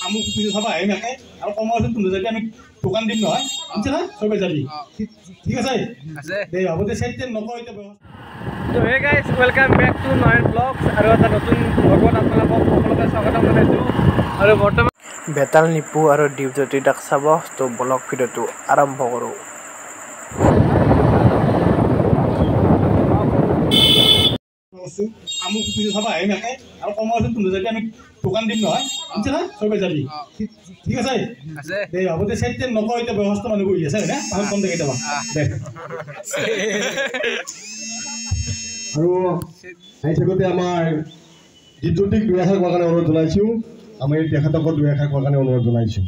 আমুক পিছু চাবা আহি নাকে আৰু কমাৰ তুমি যদি আমি দোকান দিম নহয় বুজিছে না চবে যাবি ঠিক আছে দে হ'ব দে চেট নকয় এতিয়া তো hey guys welcome back to Nayan blogs আৰু এটা নতুন ব্লগত আপোনালোকক সকলোকে স্বাগতম জনাইছোঁ আৰু বৰ্তমান বেতাল নিপু আৰু দীপজ্যোতি দাক চাব তো ব্লগ ভিডিঅ'টো আৰম্ভ কৰোঁ আমুক পিছু চাবা আহি নাকে আৰু কমাৰ তুমি যদি আমি দোকান দিম নহয় বুজিছে না চবে যাবি ঠিক আছে দে হ'ব দে চেট নকয় এতিয়া ব্যৱস্থা মানুহ কৰি আছে হয়নে আমি কম দে কেতিয়াবা দে আৰু আইসকতে আমাৰ দীপজ্যোতিক দুই এষাৰ কোৱাৰ কাৰণে অনুৰোধ জনাইছোঁ আমি তেখেতকো দুই এষাৰ কোৱাৰ কাৰণে অনুৰোধ জনাইছোঁ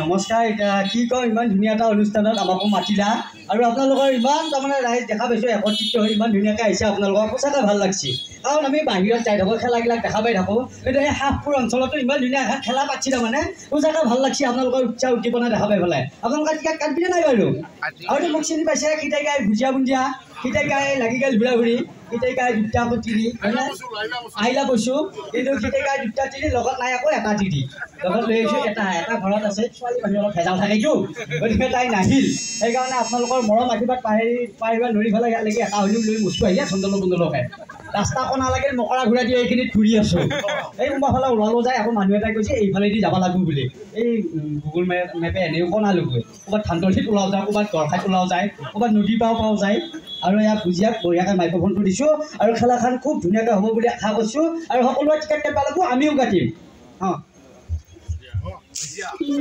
নমস্কাৰ এতিয়া কি কওঁ ইমান ধুনীয়া এটা অনুষ্ঠানত আমাকো মাতিলা আৰু আপোনালোকৰ ইমান তাৰমানে ৰাইজ দেখা পাইছোঁ একত্ৰিত হৈ ইমান ধুনীয়াকৈ আহিছে আপোনালোকৰ সঁচাকৈ ভাল লাগছে কাৰণ আমি বাহিৰত যাই থাকোঁ খেলাবিলাক দেখা পাই থাকোঁ কিন্তু এই হাফপুৰ অঞ্চলতো ইমান ধুনীয়া খেলা পাতিছে তাৰমানে সঁচাকৈ ভাল লাগছে আপোনালোকৰ উৎসাহ উদ্দীপনা দেখা পাই পেলাই আপোনালোকে টিকেট কাটিবিনে নাই বাৰু আৰু মোক চিনি পাইছে খিটাই গাই ভুজিয়া বুন্দিয়া খিটাই গাই লাগি গ'ল ঘূৰা ঘূৰি খিটাই গাই দুটা আকৌ তিৰি আহিলা কৈছোঁ কিন্তু খিটাই গাই দুটা তিৰি লগত নাই আকৌ এটা তিৰি লগত লৈ আহিছোঁ এটা ঘৰত আছে ছোৱালী মানুহ অলপ ভেজাল থাকেতো গতিকে তাই নাহিল সেইকাৰণে আপোনালোকৰ মৰম আশীৰ্বাদ পাৰিবা নৰি পেলাই ইয়ালৈকে এটা হ'লেও লৈ মচু আহিলে চন্দল বন্দলকে ৰাস্তা কণা লাগিল মকৰা ঘূৰাই দি এইখিনিত ঘূৰি আছোঁ এই কোনোবা ফালে ওলাব যায় আকৌ মানুহ এটাই কৈছে এইফালেদি যাব লাগিব বুলি এই গুগল মেপে এনেও কণালোগৈ ক'ৰবাত ধানতলিত ওলাও যায় ক'ৰবাত গড়খাইত ওলাও যায় ক'ৰবাত নদী পাও যায় আৰু ইয়াত বুজিয়াক বঢ়িয়াকৈ মাইক্ৰফোনটো দিছোঁ আৰু খেলাখন খুব ধুনীয়াকৈ হ'ব বুলি আশা কৰিছোঁ আৰু সকলোৱে টিকেট কাটিব লাগিব আমিও কাটিম অঁ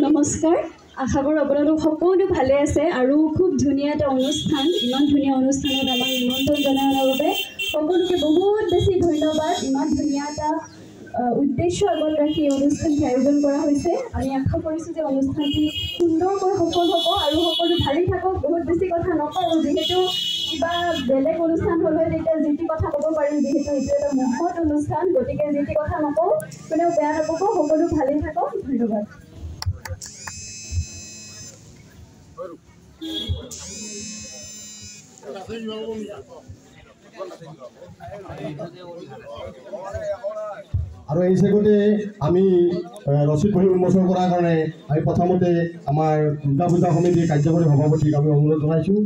নমস্কাৰ আশা কৰোঁ আপোনালোক সকলো ভালে আছে আৰু খুব ধুনীয়া এটা অনুষ্ঠান ইমান ধুনীয়া অনুষ্ঠানত আমাক নিমন্ত্ৰণ জনাবৰ বাবে সকলোকে বহুত বেছি ধন্যবাদ ইমান ধুনীয়া এটা উদ্দেশ্য আগত ৰাখি এই অনুষ্ঠানটি আয়োজন কৰা হৈছে আমি আশা কৰিছোঁ যে অনুষ্ঠানটি সুন্দৰকৈ সফল হ'ব আৰু সকলো ভালেই থাকক বহুত বেছি কথা নকওঁ যিহেতু কিবা বেলেগ অনুষ্ঠান হ'লে তেতিয়া যি টি কথা ক'ব পাৰিম যিহেতু এইটো এটা মহৎ অনুষ্ঠান গতিকে যি টি কথা নকওঁ কোনেও বেয়া নাপাব সকলো ভালেই থাকক ধন্যবাদ আৰু এই চেগতে আমি ৰচিদ বহি উন্মোচন কৰাৰ কাৰণে আমি প্ৰথমতে আমাৰ দুৰ্গা পূজা সমিতিৰ কাৰ্যকৰী সভাপতিক আমি অনুৰোধ জনাইছোঁ